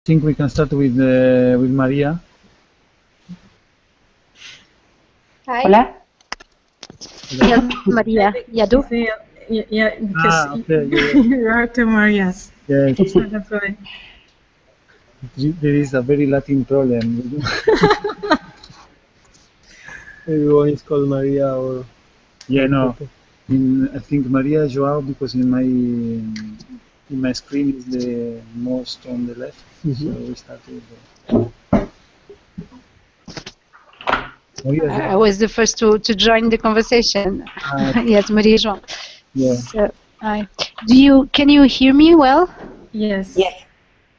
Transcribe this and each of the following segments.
think we can start with Maria. Hi. Hola. Yes, Maria. Yadu. Yeah, because Okay, you are two Marias. yes. So that's why. There is a very Latin problem. Everyone is called Maria or. Yeah, no. I think Maria Joao because in my screen is the most on the left. So we start with Maria I Joao. was the first to join the conversation. Yes, Maria João. Yeah. So, can you hear me well? Yes. Yes.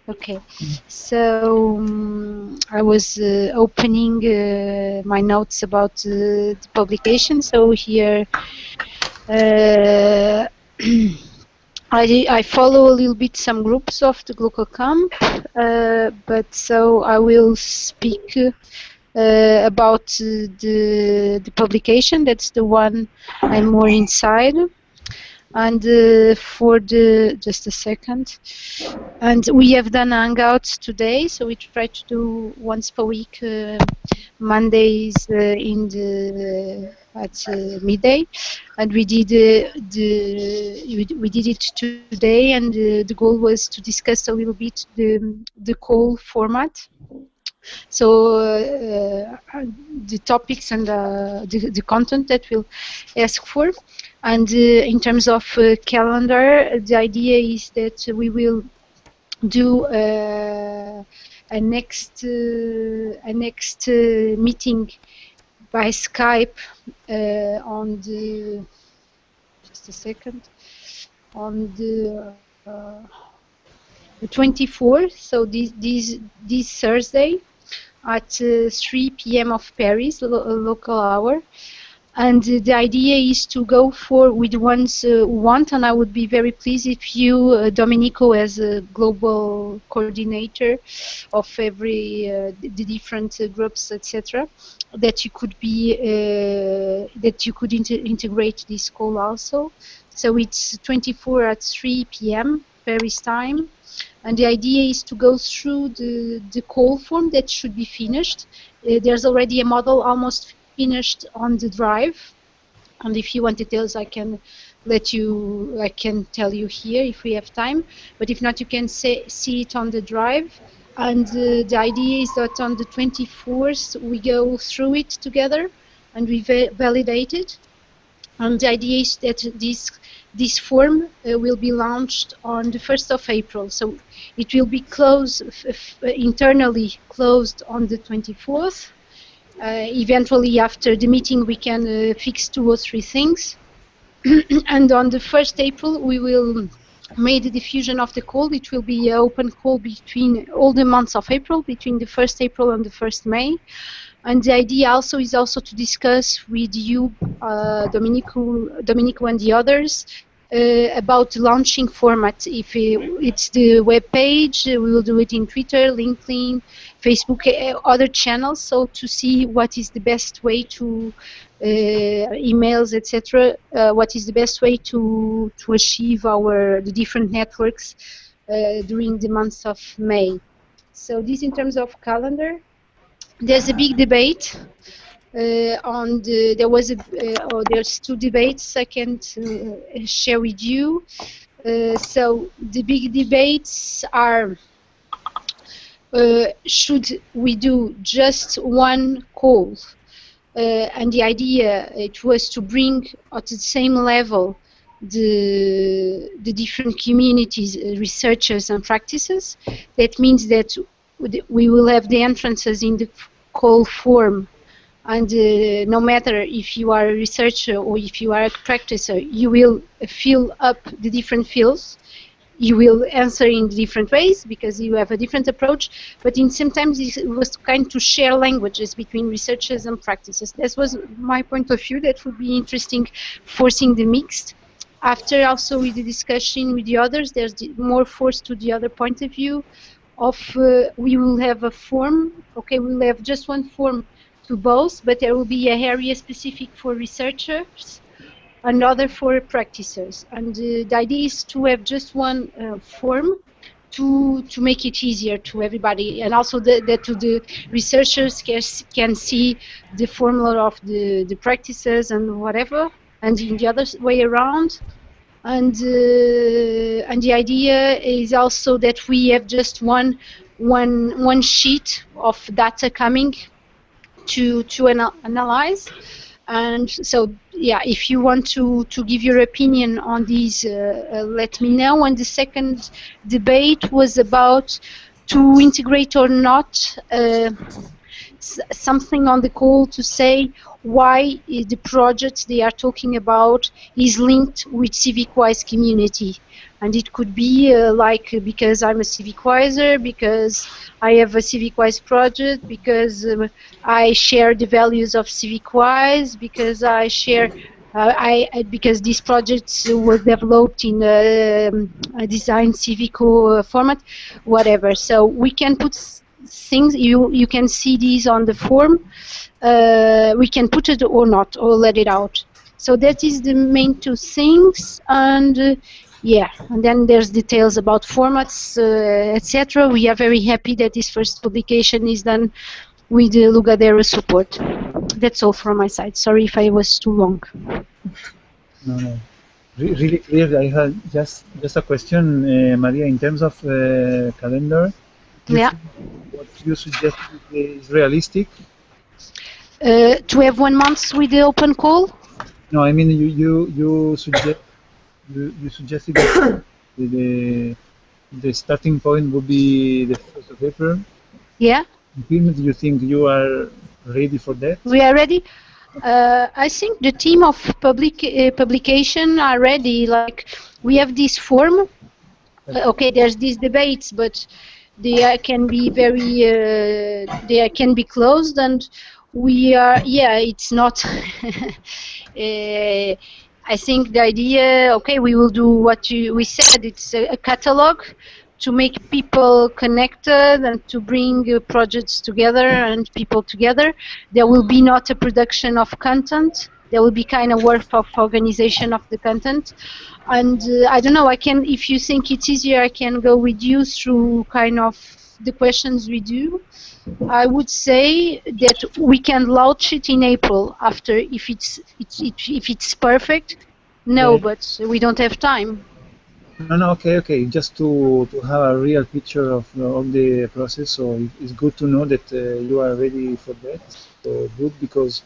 Okay. So I was opening my notes about the publication. So here I follow a little bit some groups of the GLocal camp, but so I will speak about the publication. That's the one I'm more inside. And for the just a second, and we have done Hangouts today, so we try to do once per week, Mondays at midday, and we did we did it today, and the goal was to discuss a little bit the call format. So the topics and the content that we'll ask for. And in terms of calendar, the idea is that we will do a next meeting by Skype on the just a second on the 24th. So this Thursday at 3 p.m. of Paris local hour. And the idea is to go for with ones who want, and I would be very pleased if you, Domenico, as a global coordinator of every the different groups, etc., that you could be that you could integrate this call also. So it's 24 at 3 p.m. Paris time, and the idea is to go through the call form that should be finished. There's already a model almost finished on the drive, and if you want details I can tell you here if we have time, but if not you can see it on the drive. And the idea is that on the 24th we go through it together and we validate it. And the idea is that this form will be launched on the 1st of April. So it will be closed, internally closed on the 24th. Eventually, after the meeting, we can fix 2 or 3 things. And on the 1st April, we will make the diffusion of the call. It will be an open call between all the months of April, between the 1st April and the 1st May. And the idea also is to discuss with you, Domenico and the others, about launching format. If it's the web page, we will do it in Twitter, LinkedIn, Facebook, other channels. So to see what is the best way to emails, etc. What is the best way to achieve the different networks during the month of May. So this in terms of calendar. There's a big debate there's 2 debates I can share with you. So the big debates are, should we do just one call? And the idea it was to bring at the same level the different communities, researchers and practices. That means that we will have the entrances in the call form, and no matter if you are a researcher or if you are a practitioner, you will fill up the different fields. You will answer in different ways because you have a different approach, but sometimes it was kind to share languages between researchers and practices. That was my point of view. That would be interesting, forcing the mixed. After also with the discussion with the others, there's more force to the other point of view of we will have a form. Okay, we'll have just one form to both, but there will be a area specific for researchers, another for practitioners. And the idea is to have just one form to make it easier to everybody, and also that to the researchers can see the formula of the practices and whatever, and in the other way around. And the idea is also that we have just one sheet of data coming to analyze. And so, yeah, if you want to give your opinion on these, let me know. And the second debate was about to integrate or not something on the call to say why the project they are talking about is linked with CivicWise community. And it could be like because I'm a CivicWiser, because I have a CivicWise project, because I share the values of CivicWise, because I share because these projects were developed in a design Civico format, whatever. So we can put things, you can see these on the form. We can put it or not, or let it out. So that is the main two things. And yeah, and then there's details about formats, etc. We are very happy that this first publication is done with the Lugadero support. That's all from my side. Sorry if I was too long. No. Really clear. I had just a question, Maria, in terms of calendar. Yeah. What you suggest is realistic? To have 1 month with the open call? No, I mean you suggested that the starting point would be the 1st of April. Yeah. Do you think you are ready for that? We are ready. I think the team of publication are ready. Like, we have this form. Okay, there's these debates, but they can be very, they can be closed, and we are, yeah, it's not, I think the idea, okay, we will do what we said, it's a catalog to make people connected and to bring projects together and people together. There will be not a production of content. There will be kind of work of organization of the content. And I don't know, I can, if you think it's easier, I can go with you through kind of the questions we do. I would say that we can launch it in April after, if it's perfect. No, Okay. but we don't have time. No, okay. Just to have a real picture of the process, so it's good to know that you are ready for that. So good, because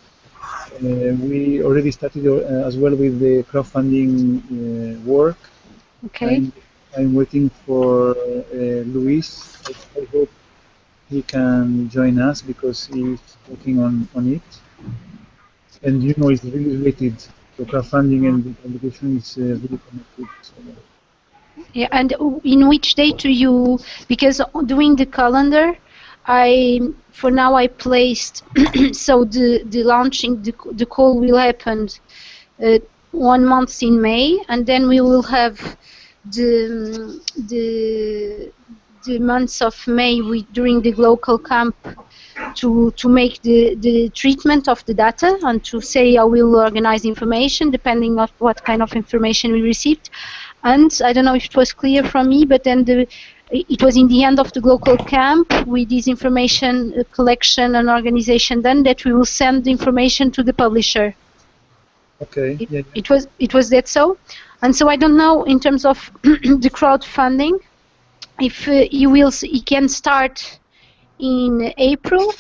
we already started as well with the crowdfunding work. Okay. I'm waiting for Luis. I hope he can join us because he's working on it. And it's really related. So crowdfunding and the publication is really connected. So, yeah, and in which date do you, because doing the calendar, for now I placed, so the launching, the call will happen 1 month in May, and then we will have the months of May during the GLocal camp to make the treatment of the data and to say how we'll organize information depending on what kind of information we received. And I don't know if it was clear from me, but then it was in the end of the GLocal camp with this information collection and organization done that we will send the information to the publisher. okay. It was that so? And so I don't know in terms of the crowdfunding, if you can start in April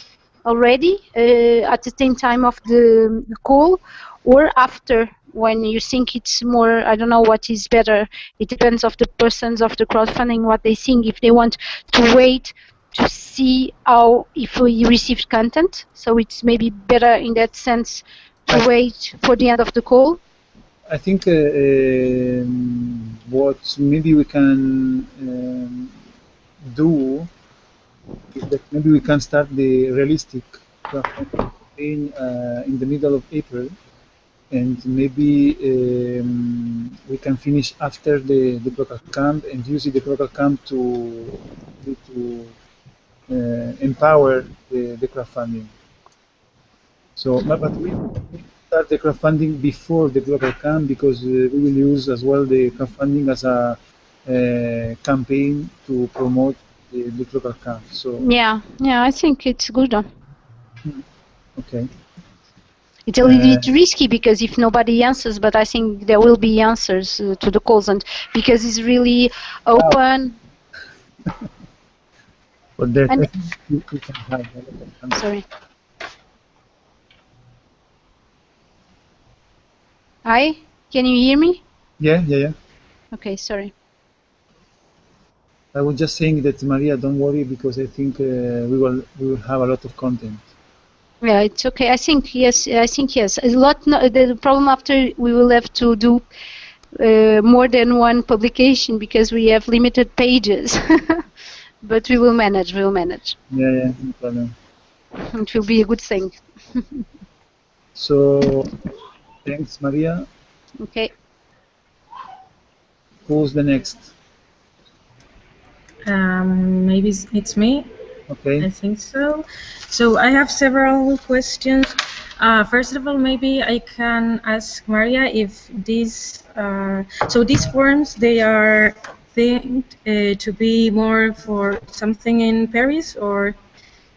already at the same time of the call, or after, when you think it's more, I don't know what is better. It depends of the persons of the crowdfunding, what they think, if they want to wait to see how, if we received content. So it's maybe better in that sense to wait for the end of the call. I think what maybe we can do is that maybe we can start the realistic campaign in the middle of April, and maybe we can finish after the GLocal camp and use the GLocal camp to empower the crowdfunding. So, but we start the crowdfunding before the GLocal camp because we will use as well the crowdfunding as a campaign to promote the local camp. So yeah, I think it's good. okay. It's a little bit risky because if nobody answers, but I think there will be answers to the calls, and because it's really open. But that I think you can have a lot of answers. Sorry. Hi, can you hear me? Yeah. Okay, sorry. I was just saying that, Maria, don't worry, because I think we will have a lot of content. Yeah, it's okay. I think yes. A lot. No, the problem after we will have to do more than one publication because we have limited pages. But we will manage. Yeah, no problem. It will be a good thing. So, thanks, Maria. Okay. Who's the next? Maybe it's me. Okay. I think so. So I have several questions. First of all, maybe I can ask Maria if these so these forms, they are think to be more for something in Paris, or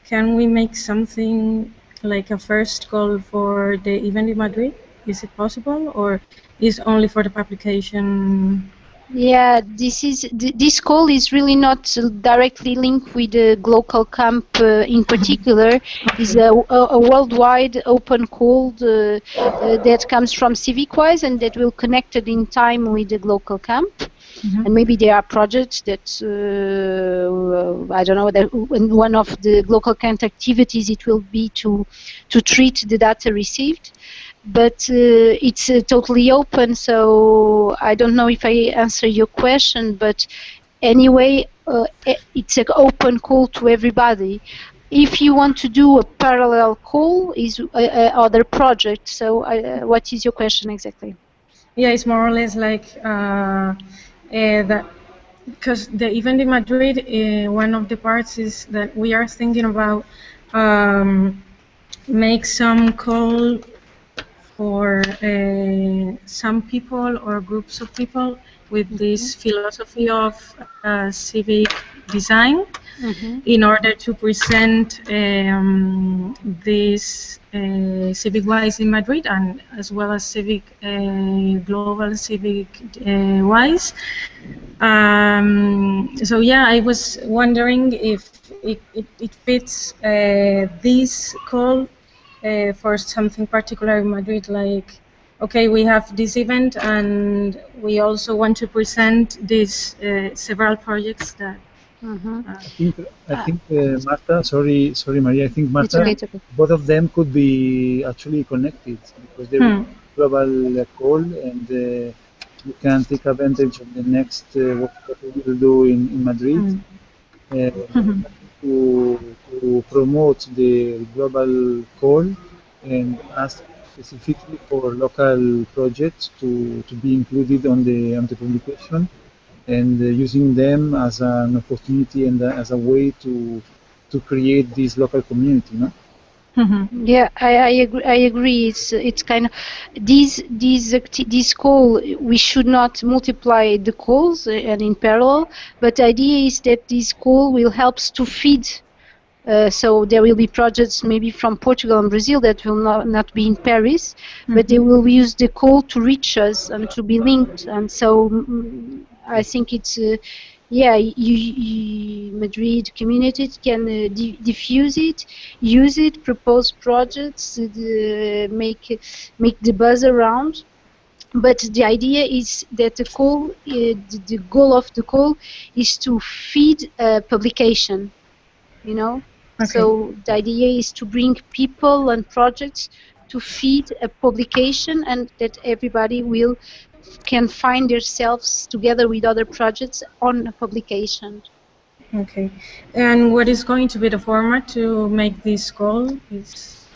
can we make something like a first call for the event in Madrid? Is it possible, or is only for the publication? Yeah, this call is really not directly linked with the GLocal camp in particular. Is a worldwide open call that comes from CivicWise and that will connect it in time with the GLocal camp. And maybe there are projects that I don't know. That one of the GLocal camp activities it will be to treat the data received. But it's totally open, so I don't know if I answer your question, but anyway, it's an open call to everybody. If you want to do a parallel call, is other project. So what is your question exactly? Yeah, it's more or less like that, because the event in Madrid, one of the parts is that we are thinking about make some call for some people or groups of people with this philosophy of civic design in order to present this civic-wise in Madrid, and as well as civic global civic-wise. So yeah, I was wondering if it fits this call for something particular in Madrid, like, okay, we have this event and we also want to present these several projects that. I think Marta, sorry, Maria. I think Marta, it's okay. Both of them could be actually connected because they will global call, and you can take advantage of the next what we will do in Madrid to promote the global call and ask specifically for local projects to be included on the publication, and using them as an opportunity and as a way to create this local community, no? Yeah, I agree. It's kind of this call. We should not multiply the calls and in parallel, but the idea is that this call will help to feed. So there will be projects maybe from Portugal and Brazil that will not be in Paris, but they will use the call to reach us and to be linked. And so I think it's Madrid community can diffuse it, use it, propose projects, make the buzz around. But the idea is that the call, the goal of the call, is to feed a publication. You know. Okay. So the idea is to bring people and projects to feed a publication, and that everybody can find themselves together with other projects on a publication. Okay, and what is going to be the format to make this call? Is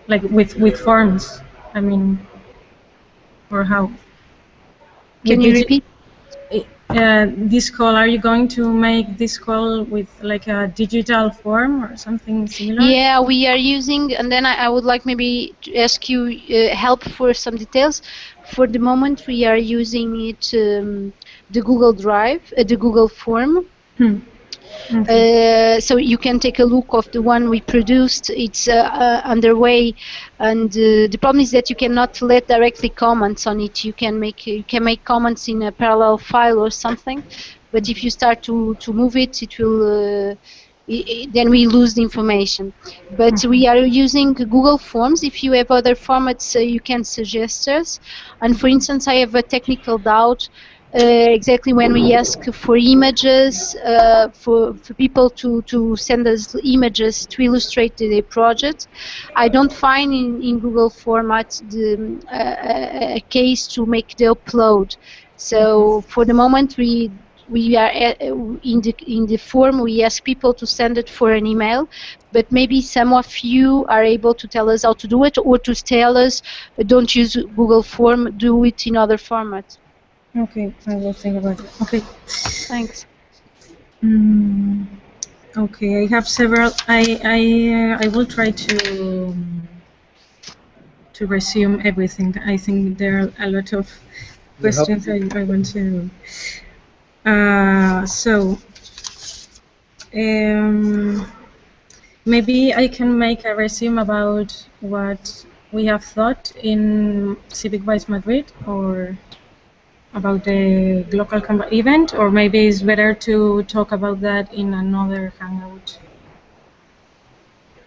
like with forms, I mean, or how? Can you repeat? This call, are you going to make this call with like a digital form or something similar? Yeah, we are using, and then I would like maybe to ask you help for some details. For the moment, we are using it the Google Drive, the Google form. Okay. So you can take a look of the one we produced. It's underway, and the problem is that you cannot let directly comments on it. You can make comments in a parallel file or something, but if you start to move it, it will. Then we lose the information. But we are using Google Forms. If you have other formats, you can suggest us. And for instance, I have a technical doubt. Exactly when we ask for images, for people to send us images to illustrate their project, I don't find in Google format a case to make the upload. So for the moment, we are in the form. We ask people to send it for an email, but maybe some of you are able to tell us how to do it, or to tell us don't use Google form, do it in other formats. Okay, I will think about it. Okay. Thanks. Okay, I have several. I will try to resume everything. I think there are a lot of questions I want to. So maybe I can make a resume about what we have thought in Civic Wise Madrid, or about the GLocal event, or maybe it's better to talk about that in another Hangout.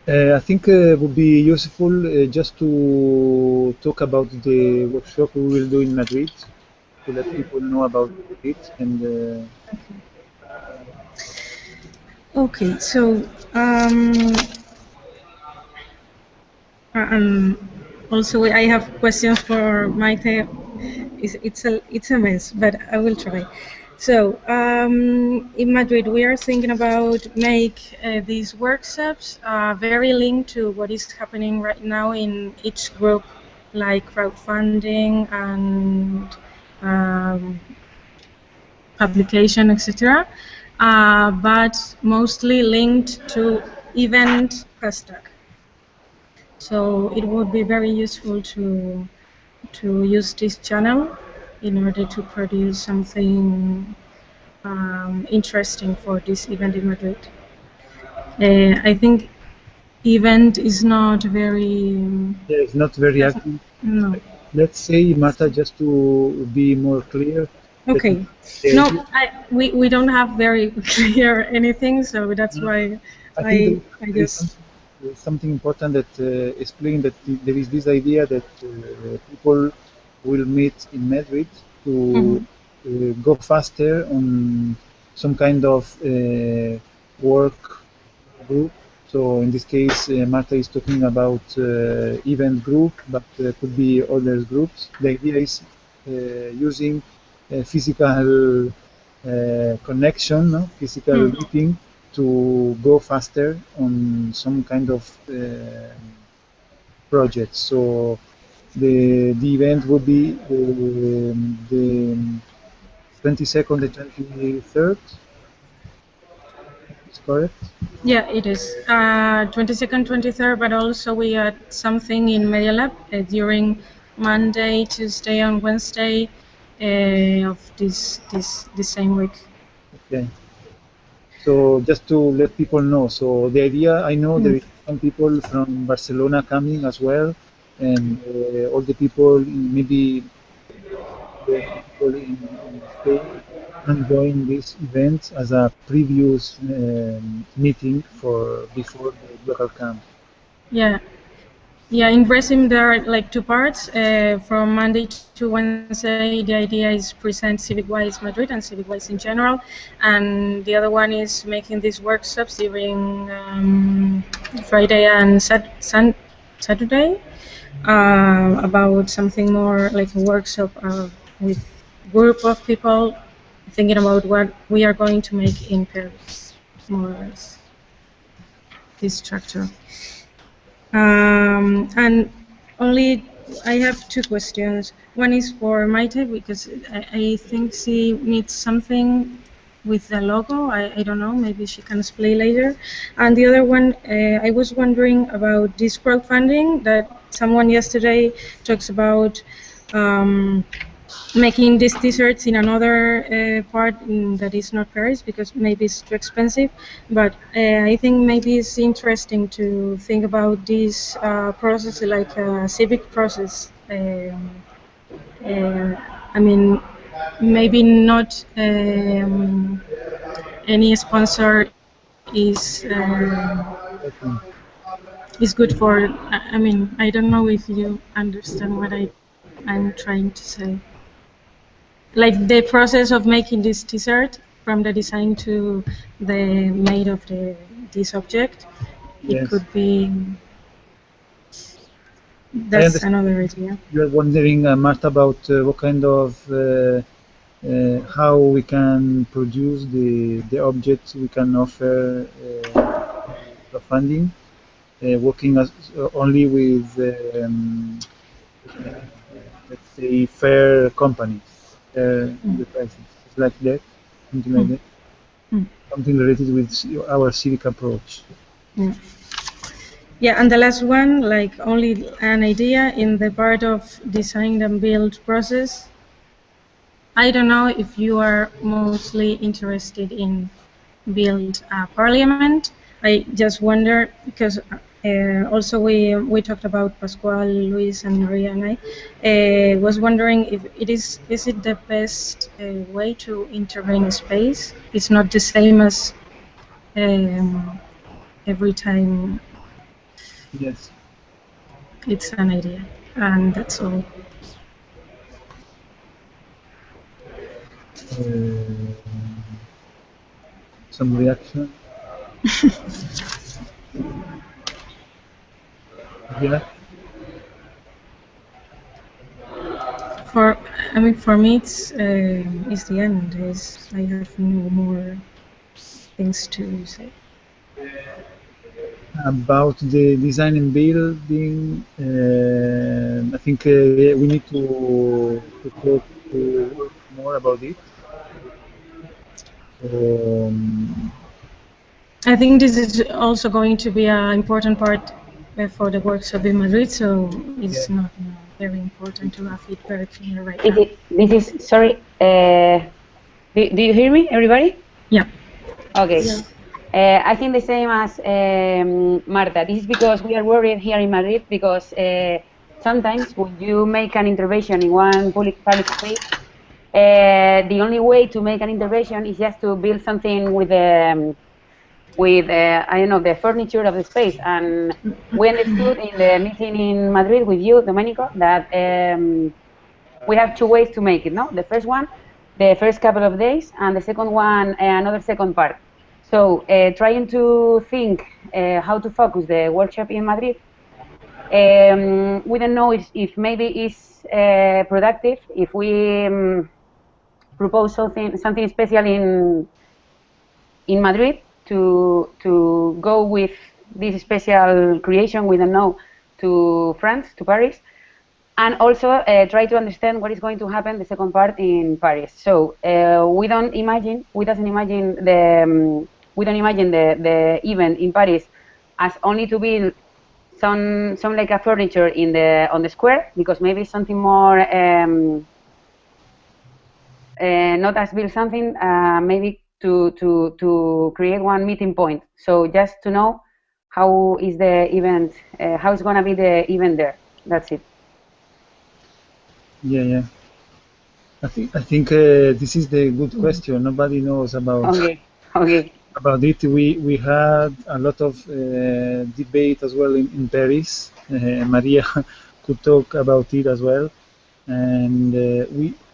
I think it would be useful just to talk about the workshop we will do in Madrid, to let people know about it. And okay, so also I have questions for Maite. It's a mess, but I will try. So in Madrid, we are thinking about make these workshops very linked to what is happening right now in each group, like crowdfunding and publication, etc. But mostly linked to event hashtag. So it would be very useful to use this channel in order to produce something interesting for this event in Madrid. I think event is not very. yeah, it's not very active. No. Let's say, Marta, just to be more clear. Okay. No, we don't have very clear anything, so that's why I just. There's something important that explain that there is this idea that people will meet in Madrid to go faster on some kind of work group. So in this case, Marta is talking about event group, but could be other groups. The idea is using physical connection, no? Physical meeting, to go faster on some kind of project. So the event would be the 22nd and 23rd. Is correct? Yeah, it is 22nd, 23rd, but also we had something in Media Lab during Monday, Tuesday, and Wednesday of this same week. Okay. So just to let people know, so the idea, I know there is some people from Barcelona coming as well, and all the people, maybe the people in Spain, and join this event as a previous meeting for before the local camp. Yeah. Yeah, in Resim there are like two parts. From Monday to Wednesday, the idea is present Civic Wise Madrid and Civic Wise in general, and the other one is making these workshops during Friday and Saturday about something more like a workshop with group of people thinking about what we are going to make in Paris, more or less. This structure. And only I have two questions. One is for Maite, because I think she needs something with the logo. I don't know, maybe she can explain later. And the other one, I was wondering about this crowdfunding that someone yesterday talks about making these t-shirts in another part that is not Paris, because maybe it's too expensive. But I think maybe it's interesting to think about this process like a civic process. I mean, maybe not any sponsor is good for. I mean, I don't know if you understand what I'm trying to say. Like the process of making this t-shirt, from the design to the made of this object, it could be. That's another idea. You're wondering, Marta, about what kind of how we can produce the objects we can offer funding, working as, only with let's say fair companies, the prices. It's like that, something like that. Something related with our civic approach. Yeah, and the last one, like only an idea in the part of design and build process. I don't know if you are mostly interested in build a parliament. I just wonder, because also we talked about Pascual, Luis, and Maria, and I was wondering if is it the best way to intervene in space? It's not the same as every time. Yes. It's an idea, and that's all. Some reaction? Yeah. I mean, for me, it's the end. I have no more things to say. About the design and building, I think we need to work more about it. I think this is also going to be an important part for the workshop in Madrid, so it's not very important to have it very clear right now. This is, sorry, do you hear me, everybody? Yeah. Okay. Yeah. I think the same as Marta. This is because we are worried here in Madrid, because sometimes when you make an intervention in one public space, the only way to make an intervention is just to build something with I don't know, the furniture of the space. And we understood in the meeting in Madrid with you, Domenico, that we have two ways to make it, no? The first one, the first couple of days, and the second one, another second part. So trying to think how to focus the workshop in Madrid, we don't know if maybe it's productive if we propose something special in Madrid to go with this special creation, we don't know, to France, to Paris, and also try to understand what is going to happen the second part in Paris. So we don't imagine the event in Paris as only to build some like a furniture on the square, because maybe something more not as build something, maybe to create one meeting point. So just to know how is the event, how it's going to be the event there. That's it. Yeah. I think this is the good question. Nobody knows about about it. We had a lot of debate as well in Paris. Maria could talk about it as well, and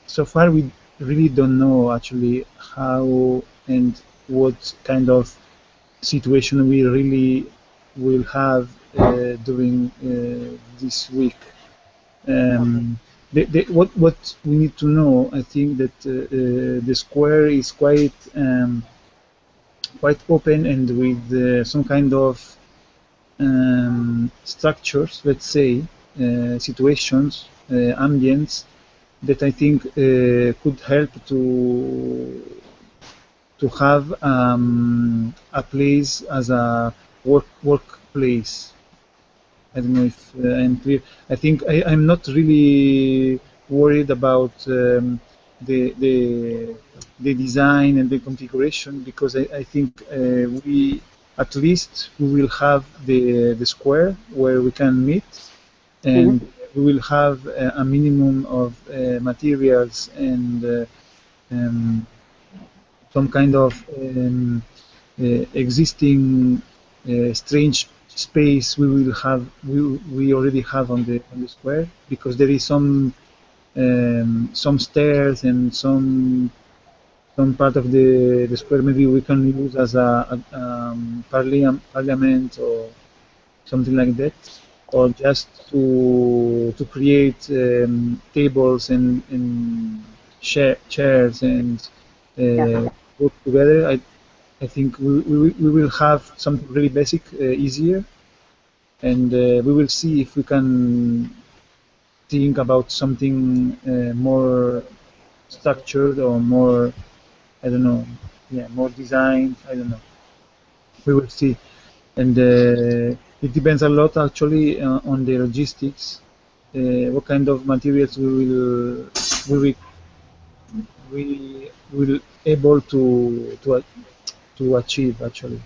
so far we really don't know actually how and what kind of situation we really will have during this week. What we need to know, I think that the square is quite open and with some kind of structures, let's say, situations, ambience that I think could help to have a place as a workplace. I don't know if I'm clear. I think I'm not really worried about the design and the configuration, because I think we at least we will have the square where we can meet, and we will have a minimum of materials and some kind of existing strange space we will have we already have on the square, because there is some stairs and some part of the square maybe we can use as parliament or something like that, or just to create tables and chairs and work together. I think we will have something really basic, easier, and we will see if we can think about something more structured or more, I don't know, yeah, more designed. I don't know. We will see, and it depends a lot actually on the logistics. What kind of materials we will able to achieve actually.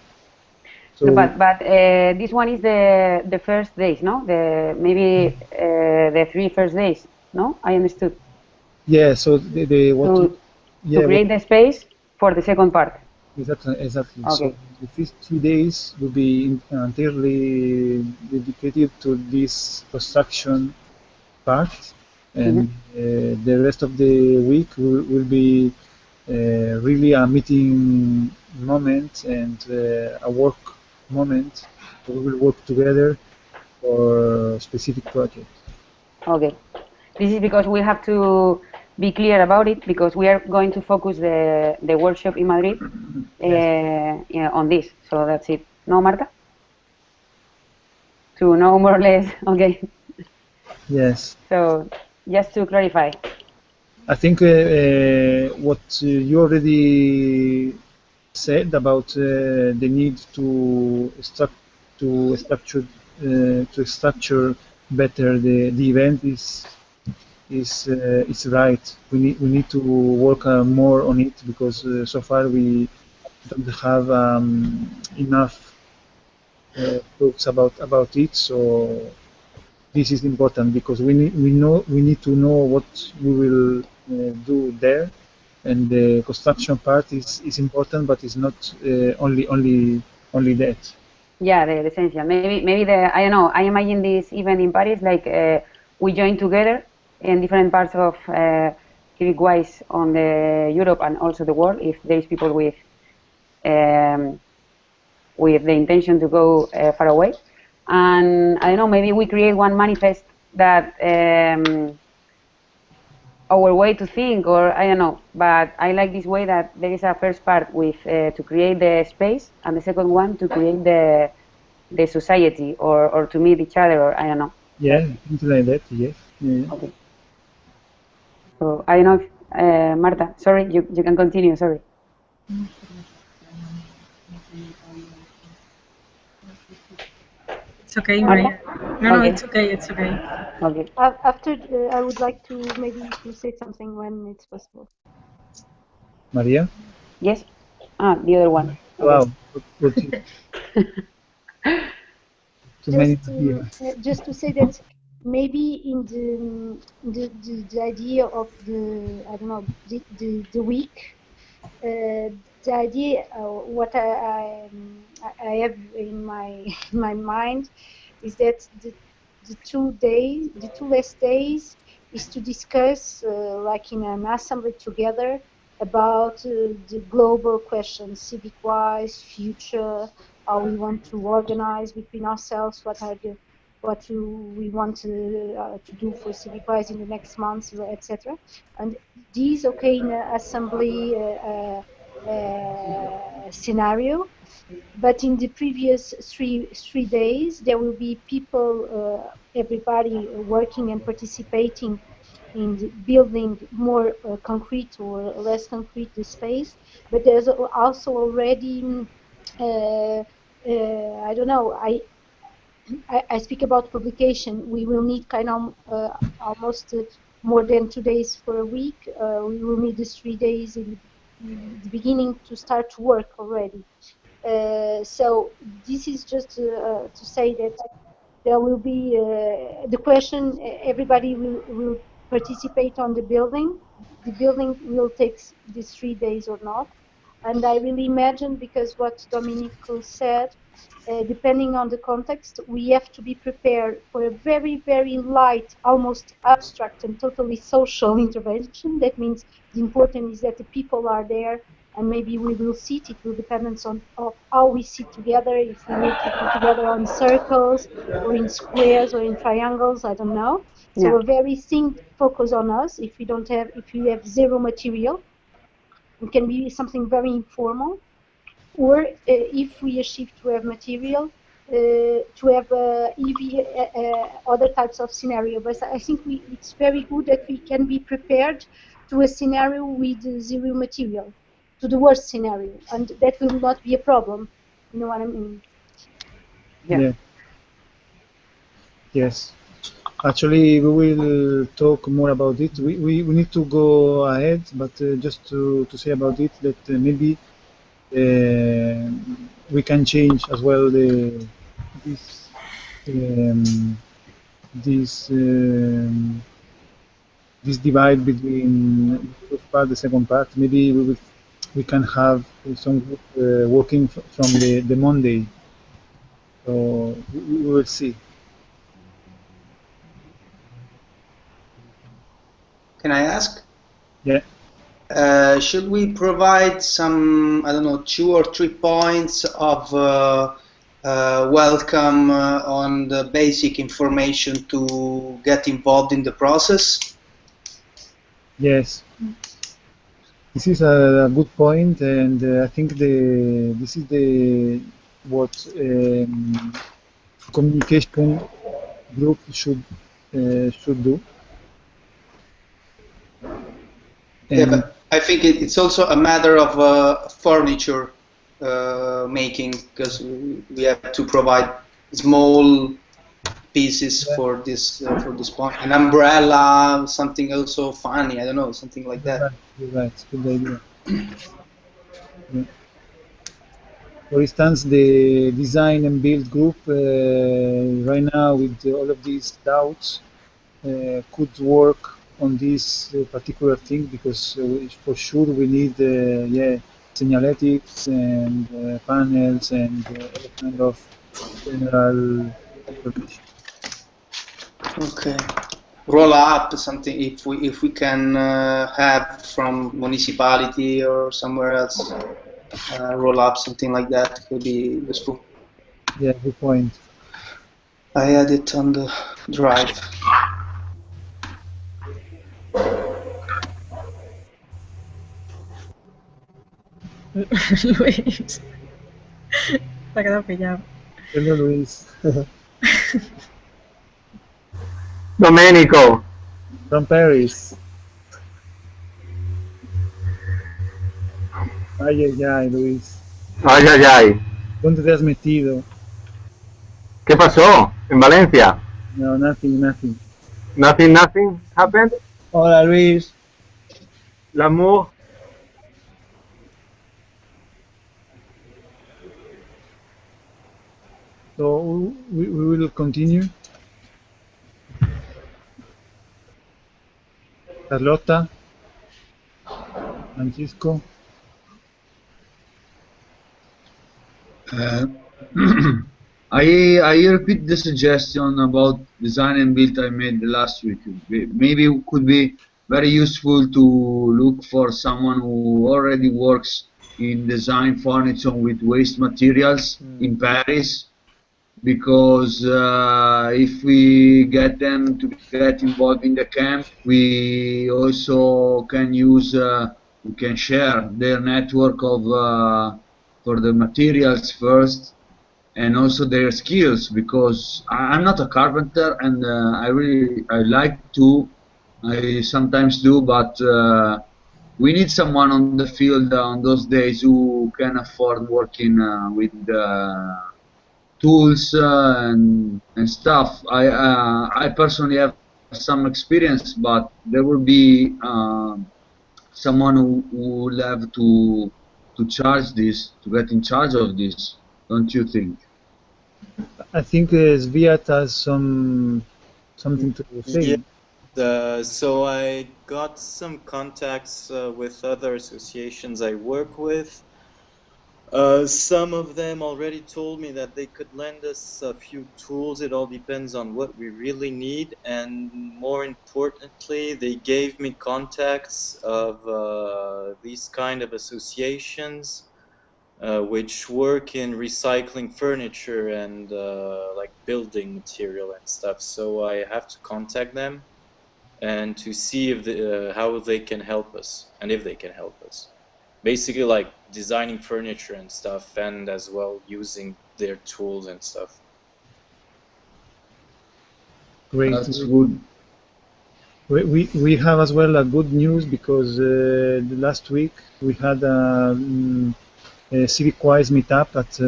So, but this one is the first days, no? Maybe the 3 first days, no? I understood. Yeah. So to create the space for the second part. Exactly. Okay. So the first 3 days will be entirely dedicated to this construction part, and the rest of the week will be really a meeting moment and a work moment. We will work together for a specific project. Okay. This is because we have to be clear about it, because we are going to focus the workshop in Madrid on this. So that's it. No, Marta? To know more or less. Okay. Yes. So just to clarify. I think what you already said about the need to structure better the event is right. We need to work more on it, because so far we don't have enough talks about it. So this is important, because we need to know what we will do there, and the construction part is important, but it's not only that. Yeah, the essential. Maybe I don't know. I imagine this event in Paris, like we join together in different parts of civic-wise on the Europe and also the world. If there is people with the intention to go far away, and I don't know, maybe we create one manifest that our way to think, or I don't know, but I like this way that there is a first part with to create the space, and the second one to create the society, or to meet each other, or I don't know. Yeah, something like that. Yes. Yeah. Okay. So I don't know if Marta, sorry, you can continue. Sorry. It's okay, Maria. No, Okay. it's okay. It's okay. Okay. After, I would like to maybe to say something when it's possible. Maria? Yes? The other one. Wow. Just to say that maybe in the idea of the, I don't know, the week, the idea what I have in my in my mind is that the 2 days, the 2 last days, is to discuss like in an assembly together about the global questions, civic-wise, future, how we want to organize between ourselves, what we want to do for civic-wise in the next months, etc. And these, okay, in an assembly scenario. But in the previous three days, there will be people, everybody working and participating in building more concrete or less concrete the space. But there's also already, I don't know, I speak about publication. We will need kind of almost more than 2 days for a week. We will need these 3 days in the beginning to start to work already. So this is just to say that there will be the question, everybody will participate on the building. The building will take these 3 days or not. And I really imagine, because what Domenico said, depending on the context, we have to be prepared for a very, very light, almost abstract and totally social intervention. That means the important is that the people are there, and maybe we will sit. It will depend on how we sit together, if we need to sit together on circles or in squares or in triangles, I don't know. So Yeah. a very thin focus on us. If you have zero material, it can be something very informal. Or if we achieve to have material, to have EV, other types of scenario. But I think it's very good that we can be prepared to a scenario with zero material, to the worst scenario, and that will not be a problem. You know what I mean? Yeah. Yes. Actually, we will talk more about it. We need to go ahead, but just to say about it, that maybe we can change as well this um, this this divide between the first part, the second part. Maybe we can have some group working from the Monday. So we will see. Can I ask? Yeah. Should we provide some, I don't know, 2 or 3 points of welcome on the basic information to get involved in the process? Yes. This is a good point, and I think this is what communication group should do. Yeah, but I think it's also a matter of furniture making, because we have to provide small pieces for this point. An umbrella, something also funny. I don't know, something like that. You're right. Good idea. Yeah. For instance, the design and build group right now, with all of these doubts, could work on this particular thing, because for sure we need señaletics and panels and all kind of general information. Okay. Roll up something, if we can have from municipality or somewhere else, roll up something like that could be useful. Yeah, good point. I add it on the drive. Luis. Se ha quedado pillado. Hello, Luis. Domenico. From Paris. Ay, ay, ay, Luis. Ay, ay, ay. ¿Dónde te has metido? ¿Qué pasó? ¿En Valencia? No, nothing, nothing. Nothing happened? Hola, Luis. L'amour? So we will continue. Carlota, Francisco. I repeat the suggestion about design and build I made last week. Maybe it could be very useful to look for someone who already works in design furniture with waste materials in Paris, because if we get them to get involved in the camp, we also can use, we can share their network of for the materials first, and also their skills, because I'm not a carpenter, and I like to, I sometimes do, but we need someone on the field on those days who can afford working with tools and stuff. I personally have some experience, but there will be someone who will have to charge this, to get in charge of this, don't you think? I think Sviat has something to say. Yeah. So I got some contacts with other associations I work with. Some of them already told me that they could lend us a few tools. It all depends on what we really need. And more importantly, they gave me contacts of these kind of associations which work in recycling furniture and like building material and stuff. So I have to contact them and to see if how they can help us and if they can help us. Basically, like designing furniture and stuff, and as well using their tools and stuff. Great. That's good. We have as well a good news because last week we had a civic-wise meetup at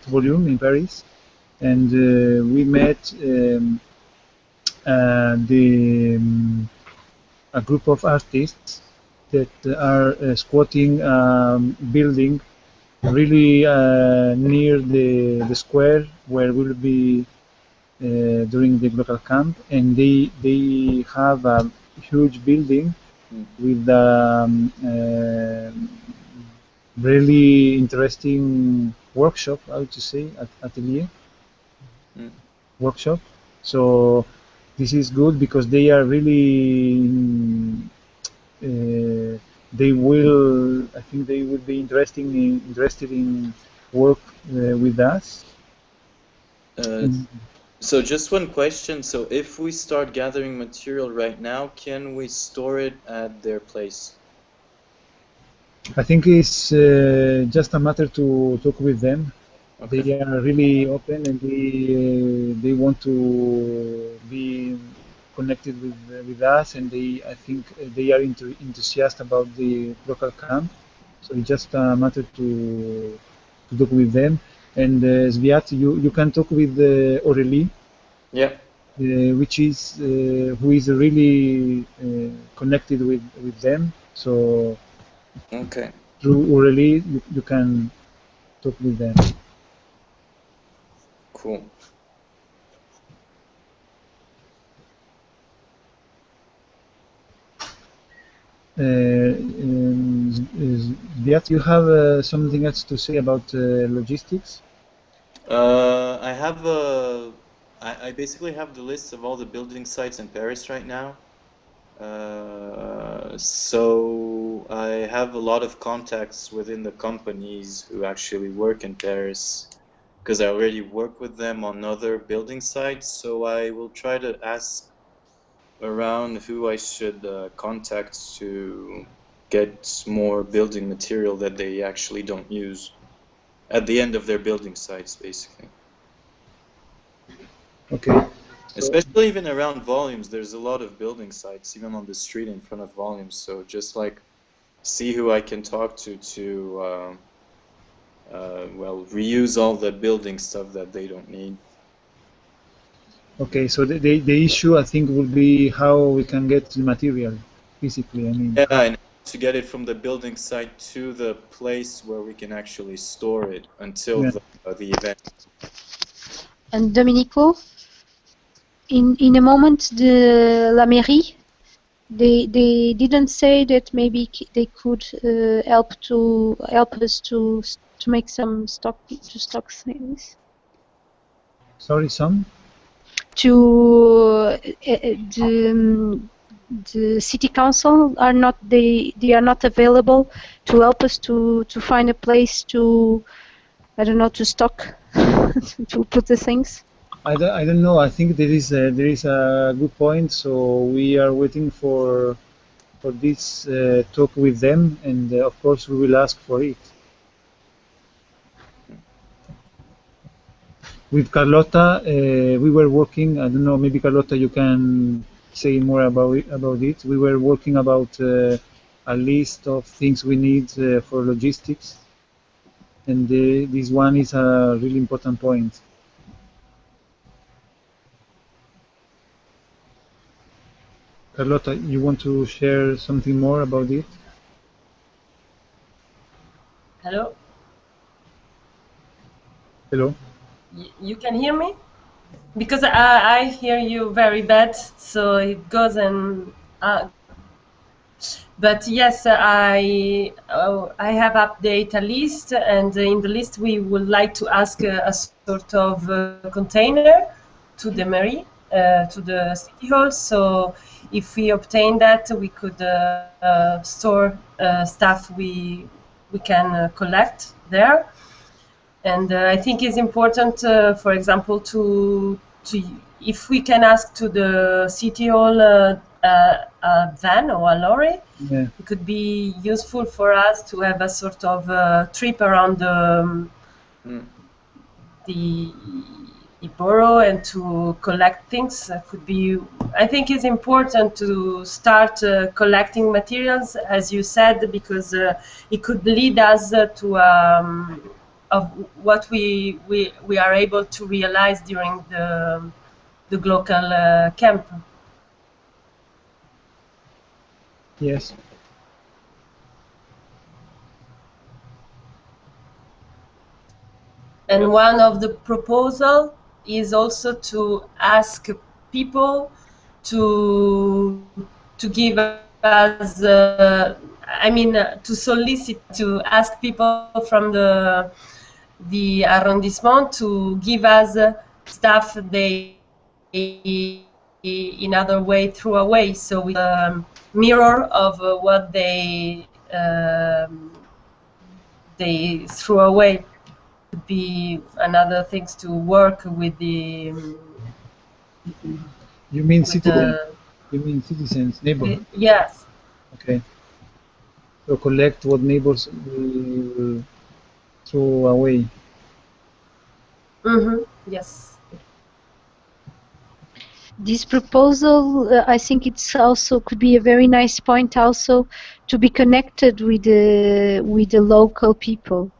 Volume in Paris, and we met a group of artists that are squatting building really near the square where we'll be during the GLocal camp, and they have a huge building with really interesting workshop, I would say, atelier workshop. So this is good because they are really I think they will be interested in work with us. So just one question. So if we start gathering material right now, can we store it at their place? I think it's just a matter to talk with them. Okay. They are really open and they want to be connected with us, and I think they are enthusiastic about the local camp. So it's just a matter to talk with them. And Sviat, you can talk with Aurélie. Yeah. Which is who is really connected with them. So okay. Through Aurélie, you can talk with them. Cool. Beat, you have something else to say about logistics? I basically have the list of all the building sites in Paris right now. So I have a lot of contacts within the companies who actually work in Paris because I already work with them on other building sites. So I will try to ask around who I should contact to get more building material that they actually don't use at the end of their building sites, basically. Okay. Especially even around volumes, there's a lot of building sites, even on the street in front of volumes. So just like see who I can talk to well, reuse all the building stuff that they don't need. Okay, so the issue I think will be how we can get the material physically. I mean. Yeah, and to get it from the building site to the place where we can actually store it until the event. And Domenico, in a moment, la mairie, they didn't say that maybe they could help us to make some stock things. Sorry, some. To the city council are not they are not available to help us to find a place to, I don't know, to stock to put the things. I don't know. I think there is a good point. So we are waiting for this talk with them, and of course we will ask for it. With Carlota, we were working. I don't know. Maybe Carlota, you can say more about it. We were working about a list of things we need for logistics, and this one is a really important point. Carlota, you want to share something more about it? Hello? Hello? You can hear me? Because I hear you very bad, so it goes and... but yes, I have updated a list, and in the list we would like to ask a sort of container to the mairie, to the city hall. So if we obtain that, we could store stuff we can collect there. And I think it's important, for example, to if we can ask to the city hall a van or a lorry, Yeah. it could be useful for us to have a sort of trip around the borough and to collect things. Could be. I think it's important to start collecting materials, as you said, because it could lead us to of what we are able to realize during the GLocal camp. Yes. And one of the proposal is also to ask people to give us, to solicit, to ask people from the arrondissement to give us stuff they in other way threw away. So we mirror of what they threw away. Could be another things to work with the. You mean citizens? You mean citizens, neighborhood? Yes. Okay. So collect what neighbors will throw away. Yes. This proposal, I think it's also could be a very nice point also to be connected with the local people.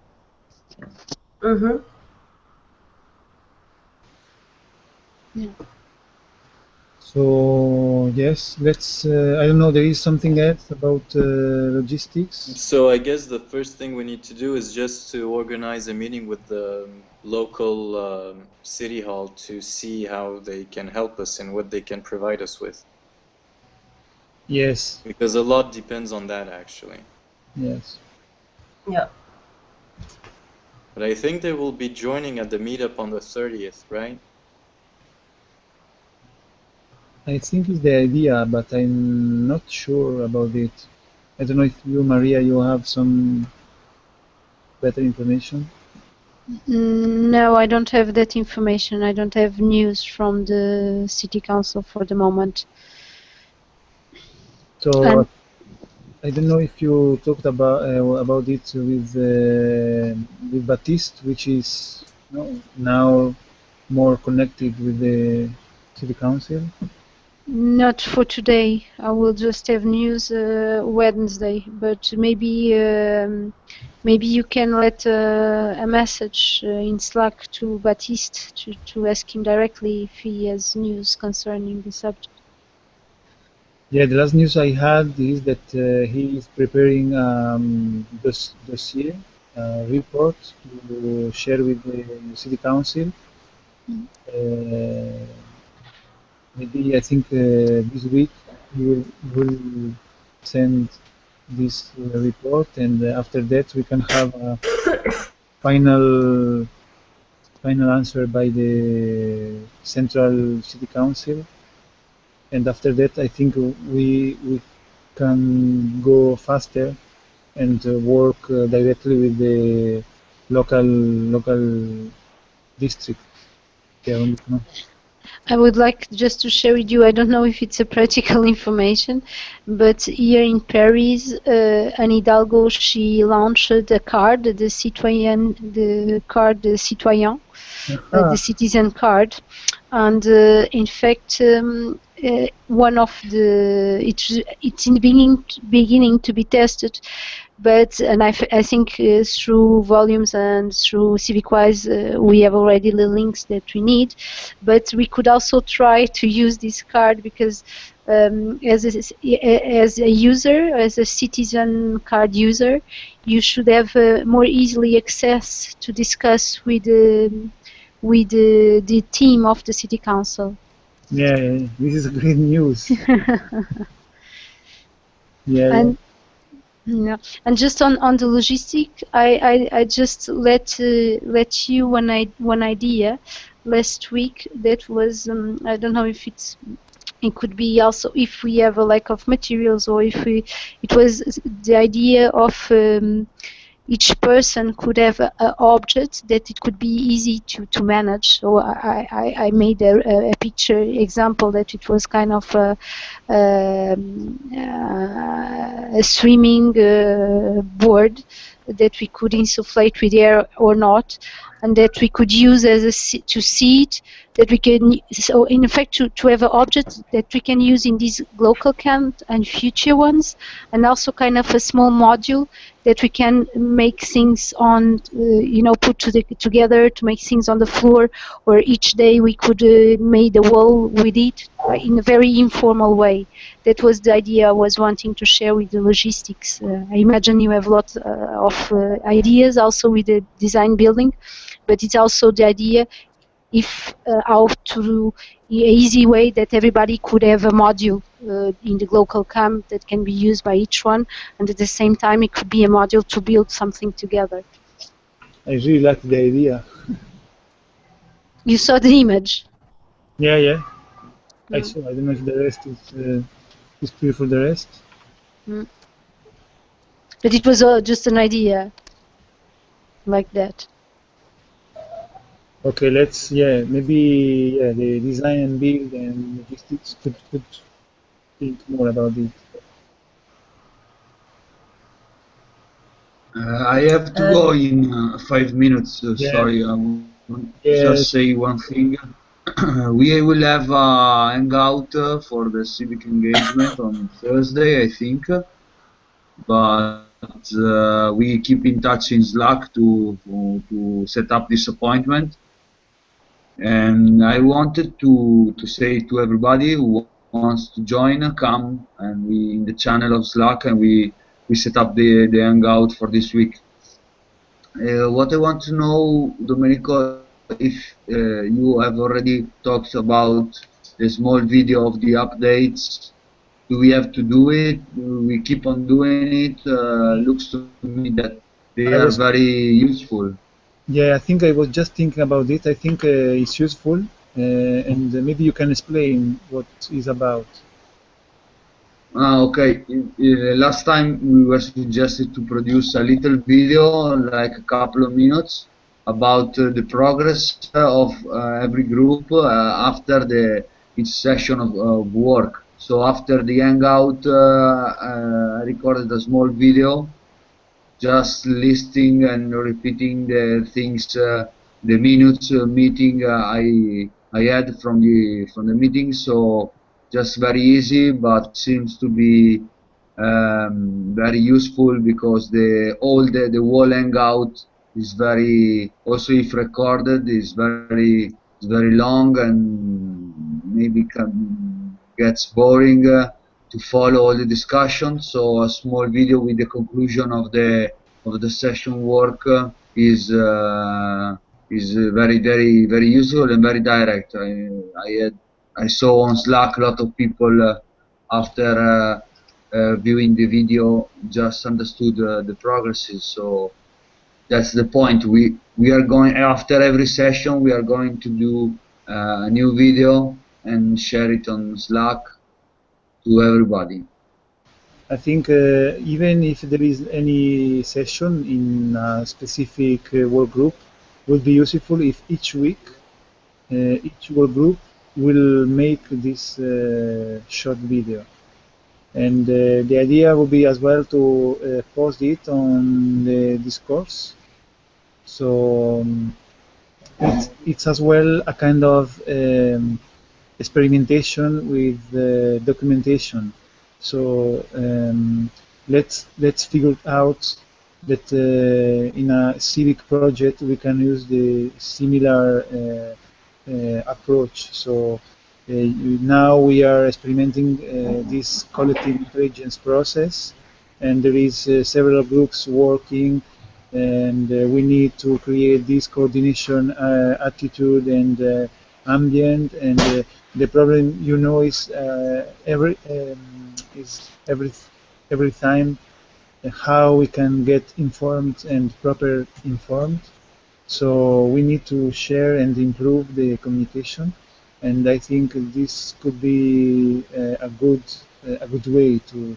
Yeah. So yes, let's. I don't know. There is something else about logistics. So I guess the first thing we need to do is just to organize a meeting with the local city hall to see how they can help us and what they can provide us with. Yes. Because a lot depends on that, actually. Yes. Yeah. But I think they will be joining at the meetup on the 30th, right? I think it's the idea, but I'm not sure about it. I don't know if you, Maria, you have some better information. No, I don't have that information. I don't have news from the city council for the moment. So I don't know if you talked about it with Baptiste, which is now more connected with the city council. Not for today. I will just have news Wednesday. But maybe you can let a message in Slack to Baptiste to ask him directly if he has news concerning the subject. Yeah, the last news I had is that he is preparing this dossier report to share with the city council. Maybe I think this week we will send this report, and after that we can have a final answer by the central city council. And after that, I think we can go faster and work directly with the local district. I would like just to share with you, I don't know if it's a practical information, but here in Paris, Anne Hidalgo, she launched a card, the citoyen, the citizen card. And in fact, one of the, it's in the beginning to be tested, and I think through volumes and through CivicWise we have already the links that we need, but we could also try to use this card because as a user, as a citizen card user, you should have more easily access to discuss with the team of the city council. Yeah, this is great news. Yeah. Yeah, and just on the logistic, I just let you one idea last week. That was I don't know if it could be also if we have a lack of materials, or if it was the idea of each person could have a object that it could be easy to manage. So I made a picture example that it was kind of a swimming board that we could insufflate with air or not, and that we could use as to seed, that we can, so in effect to have an object that we can use in these GLocal camp and future ones, and also kind of a small module that we can make things on, put together to make things on the floor, or each day we could make the wall with it in a very informal way. That was the idea I was wanting to share with the logistics. I imagine you have lots of ideas also with the design building, but it's also the idea if how to an easy way that everybody could have a module in the GLocal camp that can be used by each one, and at the same time it could be a module to build something together. I really like the idea. You saw the image? Yeah. I saw. I don't know if the rest is clear for the rest. But it was just an idea like that. Okay, maybe the design and build and logistics could think more about it. I have to go in 5 minutes. Sorry, I want just say one thing. We will have a hangout for the civic engagement on Thursday, I think. But we keep in touch in Slack to set up this appointment. And I wanted to say to everybody who wants to join, come, and we in the channel of Slack, and we set up the hangout for this week. What I want to know, Domenico, if you have already talked about the small video of the updates. Do we have to do it? Do we keep on doing it? Looks to me that they are very useful. Yeah, I think I was just thinking about it. I think it's useful, and maybe you can explain what it's about. Okay. Last time we were suggested to produce a little video, like a couple of minutes, about the progress of every group after each session of work. So after the hangout, I recorded a small video, just listing and repeating the things, the minutes meeting I had from the meeting. So just very easy, but seems to be very useful because the whole hangout is very, also if recorded, is very long, and maybe gets boring to follow all the discussion. So a small video with the conclusion of the session work is very useful and very direct. I saw on Slack a lot of people after viewing the video just understood the progresses. So that's the point. We are going, after every session, we are going to do a new video and share it on Slack to everybody. I think even if there is any session in a specific work group, would be useful if each week each work group will make this short video. And the idea would be as well to post it on the discourse. So it's as well a kind of experimentation with documentation. So let's figure out that in a civic project we can use the similar approach. So now we are experimenting this collective intelligence process, and there is several groups working, and we need to create this coordination attitude and ambient. And the problem, you know, is every time how we can get informed and proper informed. So we need to share and improve the communication, and I think this could be a good way to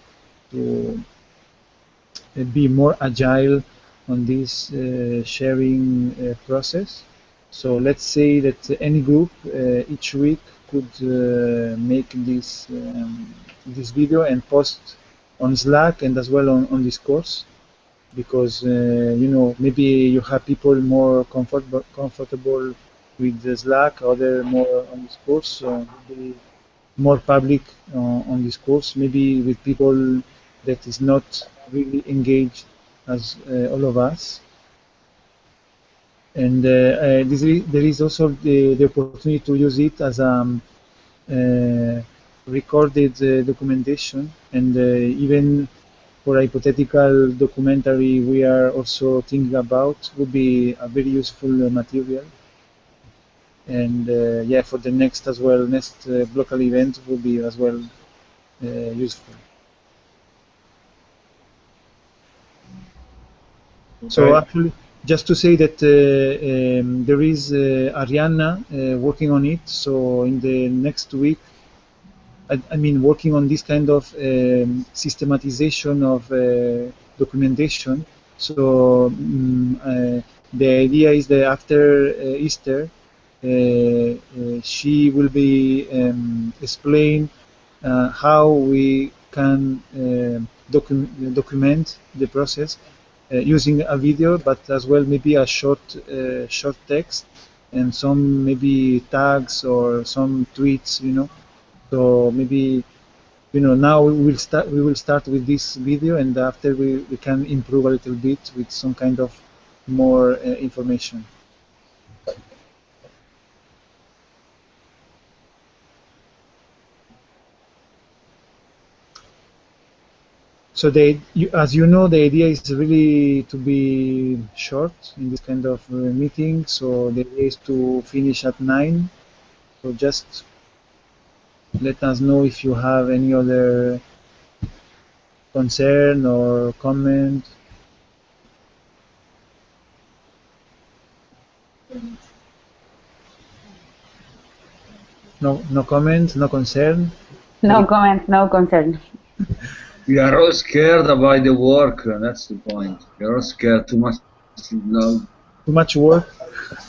be more agile on this sharing process. So let's say that any group each week could make this video and post on Slack and as well on Discourse, because you know, maybe you have people more comfortable with the Slack, other more on Discourse, so maybe more public on Discourse, maybe with people that is not really engaged as all of us. And there is also the opportunity to use it as a recorded documentation, and even for a hypothetical documentary we are also thinking about, would be a very useful material. And yeah, for the next as well, next local event would be as well useful. So actually, just to say that there is Arianna working on it. So in the next week, I mean, working on this kind of systematization of documentation. So the idea is that after Easter, she will be explain how we can document the process using a video, but as well maybe a short text and some maybe tags or some tweets, you know. So maybe, you know, now we will start with this video, and after we can improve a little bit with some kind of more information. So as you know, the idea is really to be short in this kind of meeting. So the idea is to finish at 9. So just let us know if you have any other concern or comment. No comment, no concern. No comment, no concern. We are all scared about the work. That's the point. We are all scared. Too much. No. Too much work.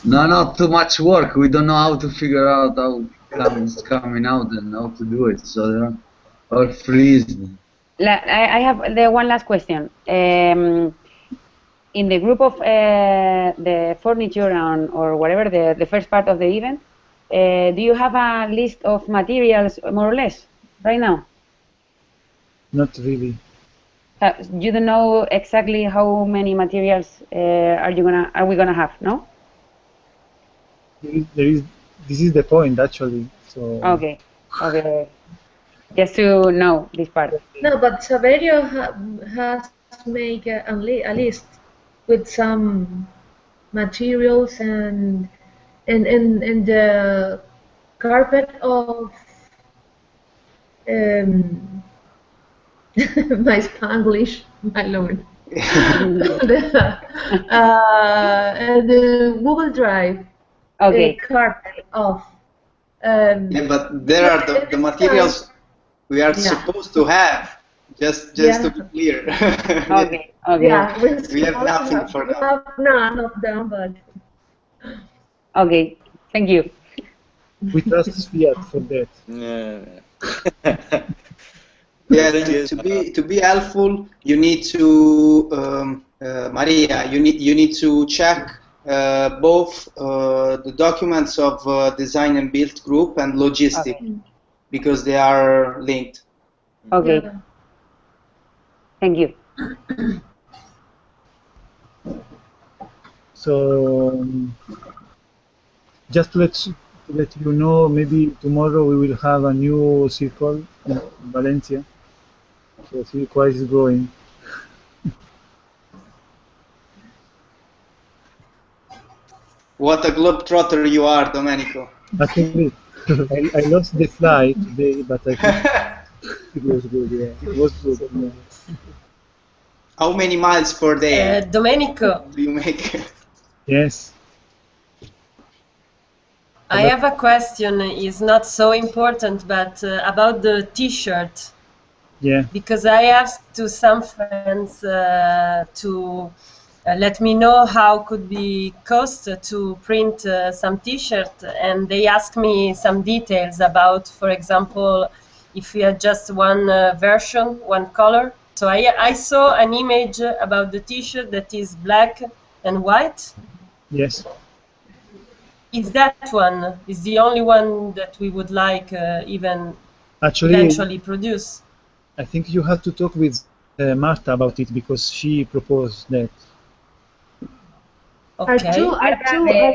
No, not too much work. We don't know how to figure out how it's coming out and how to do it. So they're all freeze. I have the one last question. In the group of the furniture or whatever, the first part of the event, do you have a list of materials more or less right now? Not really. You don't know exactly how many materials are we gonna have, no? This is the point actually. So okay. Just to know this part. No, but Saverio has made a list with some materials and the carpet of my Spanglish, my lord. The Google Drive. Okay. Carpet of. Yeah, but there are the materials we are supposed to have. Just to be clear. Okay. Yeah, we have nothing for now. We have none of them, but. Okay. Thank you. We trust Fiat for that. Yeah, to be helpful, you need to Maria. You need to check both the documents of design and build group and logistic, because they are linked. Okay. Thank you. So just to let you know, maybe tomorrow we will have a new circle in Valencia. So circle is growing. What a globetrotter you are, Domenico. Actually, I lost the flight today, but I think it was good. Yeah, it was good. Yeah. How many miles per day Domenico, do you make? Yes. I have a question. It's not so important, but about the T-shirt. Yeah. Because I asked to some friends to let me know how could be cost to print some T-shirt, and they asked me some details about, for example, if we had just one version, one color. So I saw an image about the T-shirt that is black and white. Yes. Is that one is the only one that we would like even Actually, eventually produce? I think you have to talk with Marta about it because she proposed that. Okay. Are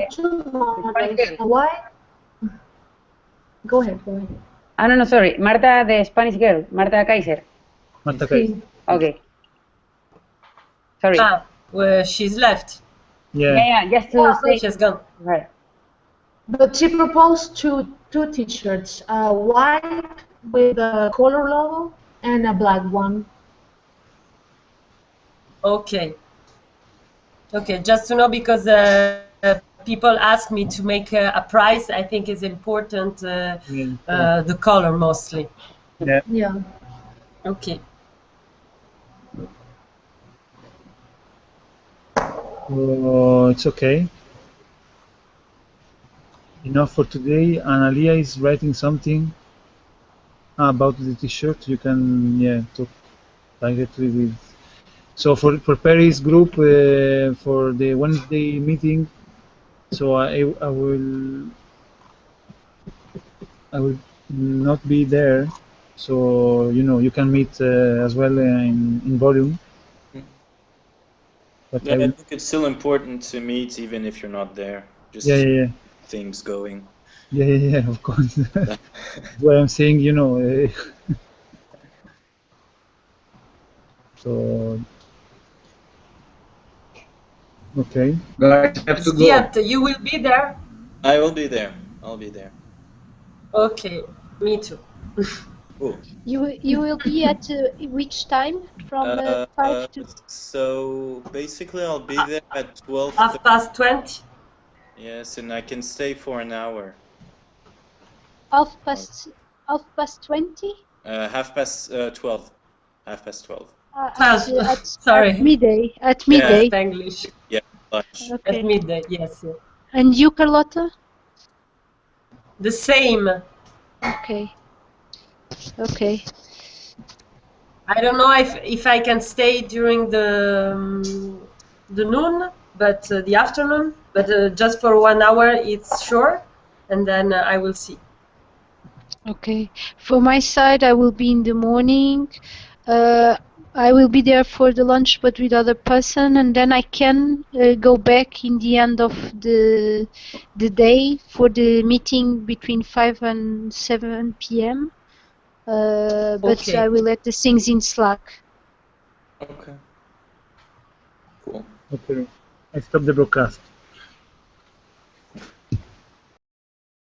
two models. Why? Go ahead. no, sorry. Marta, the Spanish girl. Marta Kaiser. Marta Kaiser. Okay. Sorry. Well, she's left. Yeah. Just to say. She's gone. Right. But she proposed two T-shirts, a white with a color logo and a black one. Okay. Okay, just to know, because people ask me to make a price. I think is important. The color mostly. Yeah. Okay. It's okay. Enough for today. Analia is writing something about the T-shirt. You can talk directly with. So for Paris group for the Wednesday meeting, so I will not be there. So you can meet as well in volume. But I think it's still important to meet even if you're not there. Just yeah. things going. Yeah, of course. That's what I'm saying, So, okay. Guys, have to go. You will be there? I will be there. I'll be there. Okay, me too. Cool. You will be at which time? From 5 to. So basically, I'll be there at 12. 20:30. Yes, and I can stay for an hour. 20:20? 12. 12:30. Sorry. At midday. At midday. Yeah, English. Yeah, lunch. Okay. At midday, yes. And you, Carlotta? The same. Okay. Okay. I don't know if I can stay during the noon, but the afternoon. But just for 1 hour, it's sure, and then I will see. Okay. For my side, I will be in the morning. I will be there for the lunch, but with other person, and then I can go back in the end of the day for the meeting between 5 and 7 p.m. But Okay. I will let the things in Slack. Okay. Cool. Okay. I stop the broadcast.